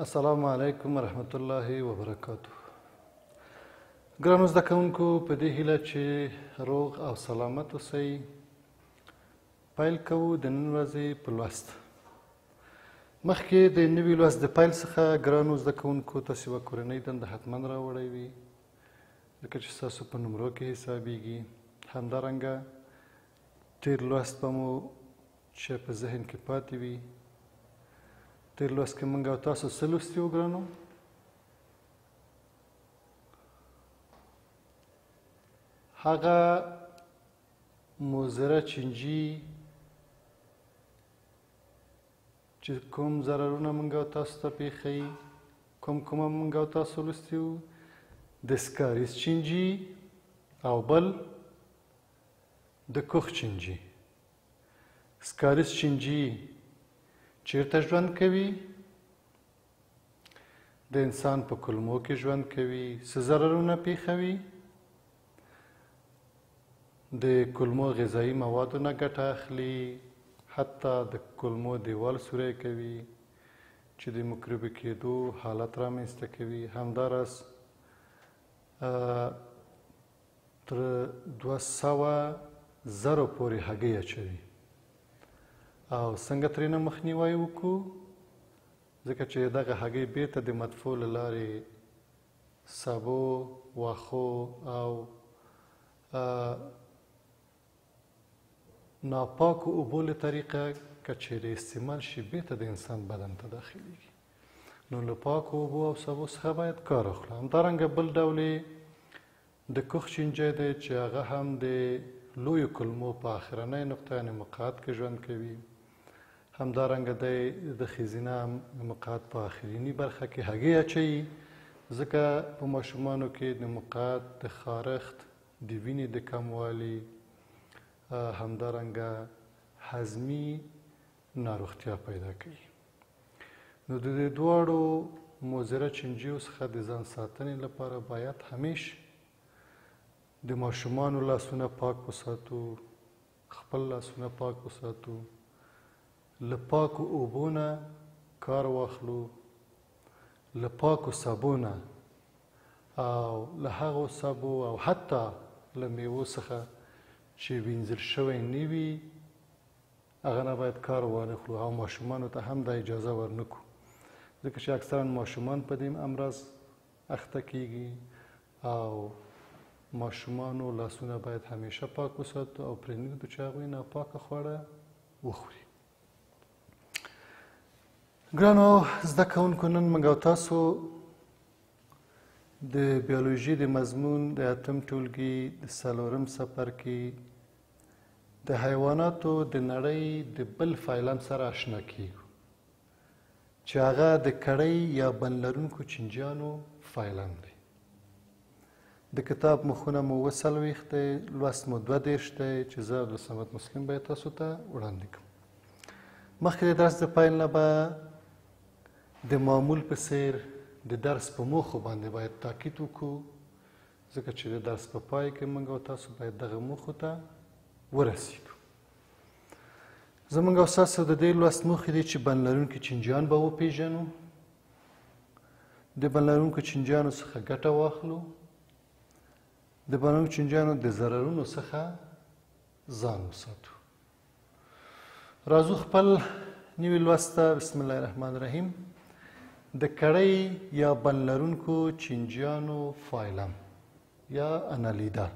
السلام علیکم ورحمت الله وبرکاتو. ګرانو زده کوونکو، په دې هیله چې روغ او سلامت اوسئ، پیل کوو د نن ورځې په لوست. مخکې د نوي لوست د پیل څخه ګرانو زده کوونکو تاسو یوه کورنۍ دنده حتما راوړی وي، ځکه چې ستاسو په نمرو کې حسابیږي. همدارنګه تېر لوست به مو چې په ذهن کې پاتې وي. تېر لوست کې موږ او تاسو څه لوستي وو ګرانو؟ هغه مضره چینجي چې کوم ضررونه موږ او تاسو ته پېښوي، کومه موږ او تاسو لوستي وو؟ د سکاریز چینجي او بل د کوخ چینجي. سکاریز چینجي چیرته ژوند کوي؟ د انسان په کولمو کې ژوند کوي. څه ضررونه پېښوي؟ د کولمو غذایي موادو نه ګټه اخلي، حتی د کولمو دیوال سوری کوي چې د مکروبي کېدو حالت رامنځته کوي. همداراز تر 200,000 پورې هګۍ اچوي. او څنګه ترېنه مخنیوی وکړو؟ ځکه چې دغه هګۍ بېرته د مدفوع له لارې سابو، واښو او ناپاکو اوبو له طریقه که چیرې استعمال شي بېرته د انسان بدن ته داخلیږي. نو له پاکو اوبو او سابو څخه باید کار واخلو. همدارنګه بل ډول یې د کوخ چینجی دی چې هغه هم د لویو کولمو په اخرنۍ نقطه یعنې مقعد کې ژوند کوي. همدارنګه دی د ښځینه مقعد په آخرینی برخه کې هګۍ اچوي، ځکه په ماشومانو کې د مقعد د خارښت، د وینې د کموالي، همدارنګه هضمي ناروغتیا پیدا کوي. نو د دې دواړو مضره چینجیو څخه د ځان ساتنې لپاره باید همیش د ماشومانو لاسونه پاک وساتو، خپل لاسونه پاک وساتو، له پاکو اوبو نه کار واخلو، له پاکو سابو نه او له هغو سابو او حتی له میوو څخه چې وینځل شوی نه وي هغه نه باید کار وانخلو او ماشومانو ته هم دا اجازه ورنکړو، ځکه چې اکثرا ماشومان په دې امراض اخته کیږي. او ماشومانو لاسونه باید همیشه پاک وساتو او پرېنږدو چې هغوی ناپاکه خواړه وخوري. ګرانو زده کوونکو، نن موږ او تاسو د بیولوژي د مضمون د 8م ټولګي د 4م څپرکي د حیواناتو د نړۍ د بل فایلم سره اشنا کیږو چې هغه د کړۍ یا بن لرونکو چینجیانو فایلم دی. د کتاب مخونه مو 40 دی، لوست مو 32 دی چې زه عبدالصمد مسلم به تاسو ته وړاندې کړم. مخکې د درس د پیل نه به د معمول په څیر د درس په موخو باندې باید تاکید وکړو، ځکه چې د درس په پای کې موږ او تاسو باید دغه موخو ته ورسیږو. زموږ او ستاسو د دې لوست موخې دي چې بن لرونکي چینجیان به وپېژنو، د بن لرونکو چینجیانو څخه ګټه واخلو، د بن لرونکو چینجیانو د ضررونو څخه ځان وساتو. راځو خپل نوي لوست ته. بسم الله الرحمن الرحیم. د کړۍ یا بن لرونکو چینجیانو فایلم یا انالیدا.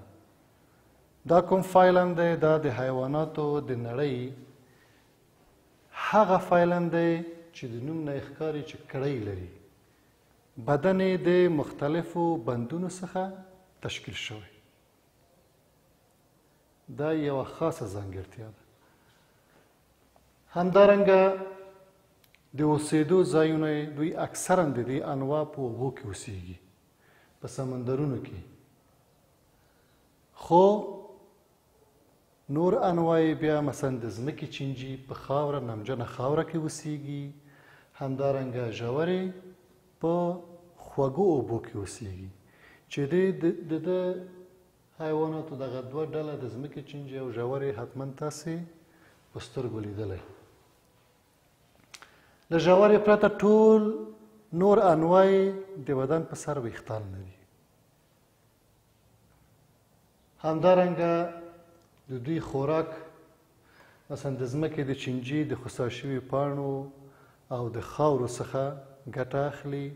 دا کوم فایلم دی؟ دا د حیواناتو د نړۍ هغه فایلم دی چې د نوم نه یې ښکاري چې کړۍ لري، بدن یې د مختلفو بندونو څخه تشکیل شوی. دا یوه خاصه ځانګړتیا ده. همدارنګه د اوسېدو ځایونه دوی اکثرا د دې انواع په اوبو کې اوسېږي، په سمندرونو کې، خو نور انواع بیا مثلا د ځمکې چینجي په خاوره، نمجنه خاوره کې اوسېږي. همدارنګه ژورې په خوږو اوبو کې اوسېږي چې د حیواناتو دغه دوه ډله د ځمکې چینجي او ژورې حتما تاسې په سترګو لیدلی. له ژورې پرته ټول نور انواع د بدن په سر ویښتان لري. همدارنګه د دوی خوراک مثلا د ځمکې د چینجي د خسا شوي پاڼو او د خاورو څخه ګټه اخلي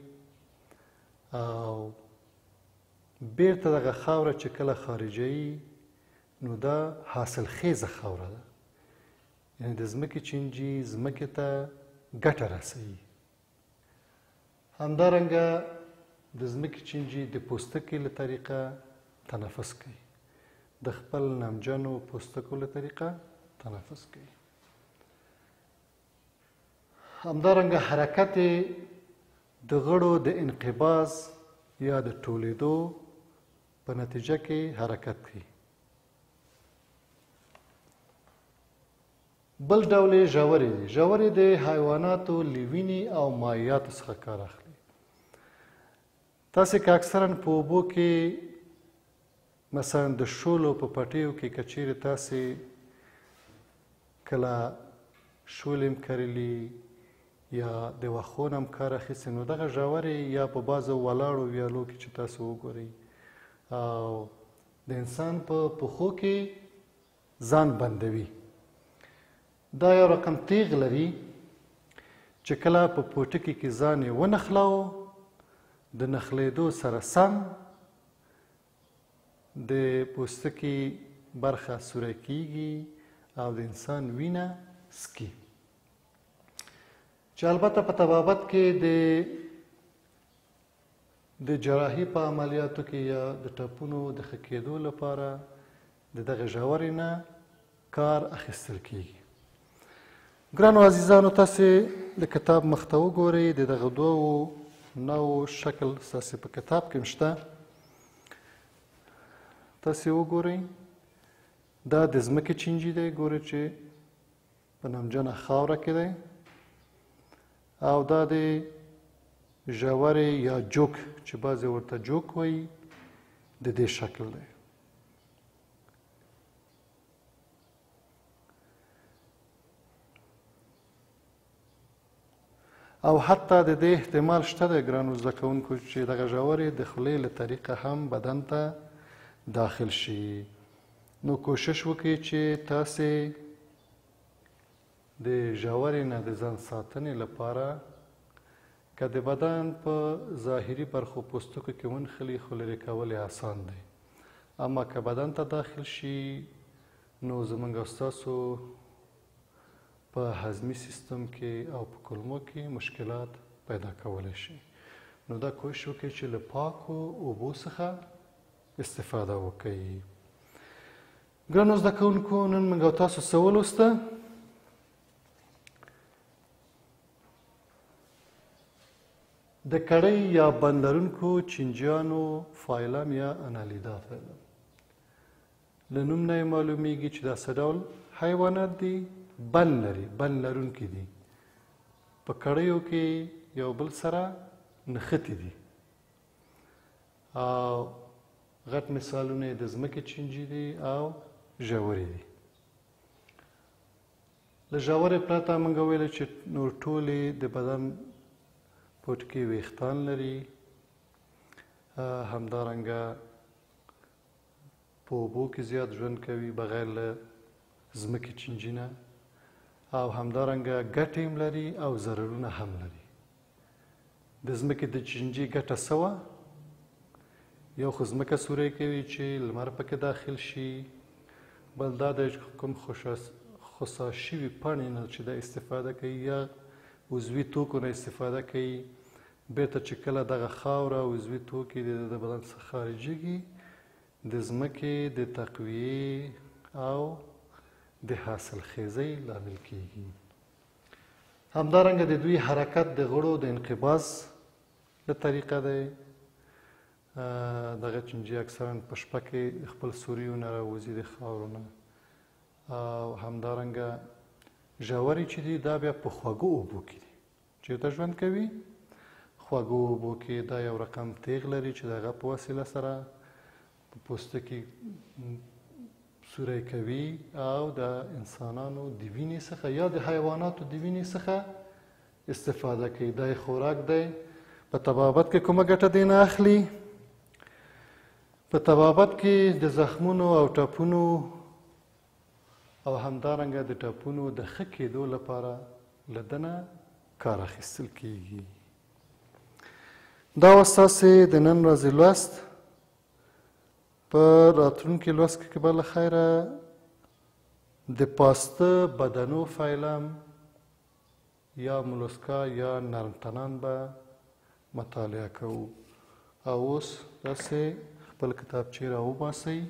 او بیرته دغه خاوره چې کله خارجوي نو دا حاصل خیزه خاوره ده، یعنی د ځمکې چینجي ځمکې ته ګټه رسوي. همدارنګه د ځمکې چینجي د پوستکي له طریقه تنفس کوي، د خپل نمجنو پوستکو له طریقه تنفس کوي. همدارنګه حرکت د غړو د انقباض یا د ټولیدو په نتیجه کې حرکت کوي. بل ډول یې ژورې دي. ژورې د حیواناتو له وینې او مایعاتو څخه کار اخلي. تاسې که اکثرا په اوبو کې مثلا د شولو په پټیو کې که چیرې تاسې کله شولې هم کرلي یا د وښو نه هم کار اخیستی نو دغه ژورې یا په بعضو ولاړو ویالو کې چې تاسو وګورئ او د انسان په پښو کې ځان بندوي. دا یو رقم تیغ لري چې کله په پوټکي کې ځان یې ونښلاوه د نښلېدو سره سم د پوستکي برخه سوری کیږي او د انسان وینه څکي. چې البته په طبابت کې د جراحي په عملیاتو کې یا د ټپونو د ښه کېدو لپاره د دغه ژورې نه کار اخیستل کیږي. ګرانو عزیزانو، تاسې د کتاب مخ ته وګورئ. د دغه دوو نوعو شکل ستاسې په کتاب کې هم شته. تاسې وګورئ، دا د ځمکې چینجي دی، ګورئ چې په نمجنه خاوره کې دی، او دا د ژورې یا جوک چې بعضې ورته جوک وایي د دې شکل دی. او حتی د دې احتمال شته دی ګرانو زده کوونکو چې دغه ژورې د خولې له طریقه هم بدن ته داخل شي. نو کوشش وکړئ چې تاسې د ژورې نه د ځان ساتنې لپاره که د بدن په ظاهري برخو پوستکو کې ونښلي خو لرې کول یې اسان دی، اما که بدن ته داخل شي نو زموږ او ستاسو په هضمي سیستم کې او په کولمو کې مشکلات پیدا کولی شي. نو دا کوشش وکړئ چې له پاکو اوبو څخه استفاده وکړئ. ګرانو زده کوونکو، نن موږ او تاسو څه ولوسته؟ د کړۍ یا بند لرونکو چینجیانو فایلم یا انالیدا فایلم. له نوم نه یې معلومیږي چې دا څه ډول حیوانات دي. بند لري، بند لرونکي دي، په کړیو کې یو بل سره نښتي دي. او غټ مثالونه یې د ځمکې چینجي دي او ژورې دي. له ژورې پرته موږ ویلې چې نور ټولې د بدن پوټکي ویښتان لري. همدارنګه په اوبو کې زیات ژوند کوي بغیر له ځمکې چینجي نه، او همدارنګه ګټې هم لري او ضررونه هم لري. د ځمکې د چینجي ګټه څه وه؟ یو خو ځمکه سوری کوي چې لمر پکې داخل شي، بل دا دی چې کوم خسا شوي پاڼې نه چې دا استفاده کوي یا عضوي توکو نه استفاده کوي، بیرته چې کله دغه خاوره او عضوي توکي د بدن څخه خارجېږي د ځمکې د تقویې او د حاصل خیزۍ لامل کیږي. همدارنګه د دوی حرکت د غړو د انقباض له طریقه دی. دغه چینجي اکثرا په شپه کې خپل سوریو نه راوځي د خاورو نه. او همدارنګه ژورې چې دي دا بیا په خوږو اوبو کې دي. چېرته ژوند کوي؟ خوږو اوبو کې. دا یو رقم تیغ لري چې د هغه په وسیله سره په پوستکي سوری کوي او د انسانانو د وینې څخه یا د حیواناتو د وینې څخه استفاده کوي. دا یې خوراک دی په طبابت کې کومه ګټه دی نه اخلي. په طبابت کې د زخمونو او ټپونو او همدارنګه د ټپونو د ښه کېدو لپاره له ده نه کار اخیستل کېږي. دا وه ستاسې د نن ورځې لوست. په راتلونکي لوست کې به له خیره د پاسته بدنو فایلم یا مولسکا یا نرمتنان به مطالعه کوو. او اوس داسې خپل کتابچې راوباسئ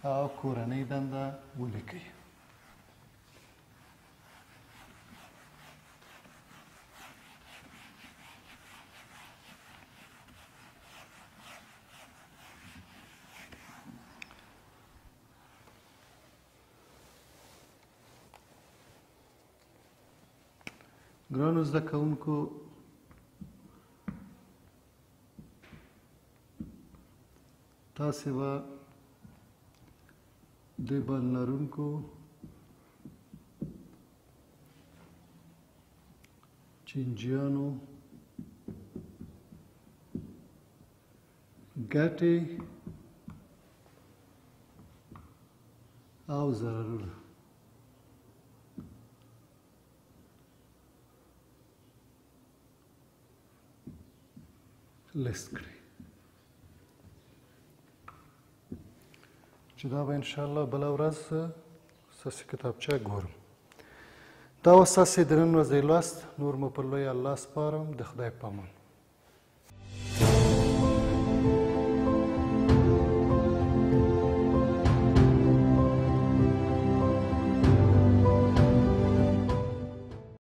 او کورنۍ دنده ولیکئ. ګرانو زده کوونکو، تاسې به د بل لرونکو چینجیانو ګټې او ضررونه لیست کړئ، چې دا به انشاءالله بله ورځ ستاسې کتابچه ګورم. دا وه ستاسې د نن ورځې لوست. نور مو پر لوی الله سپارم. د خدای په امان.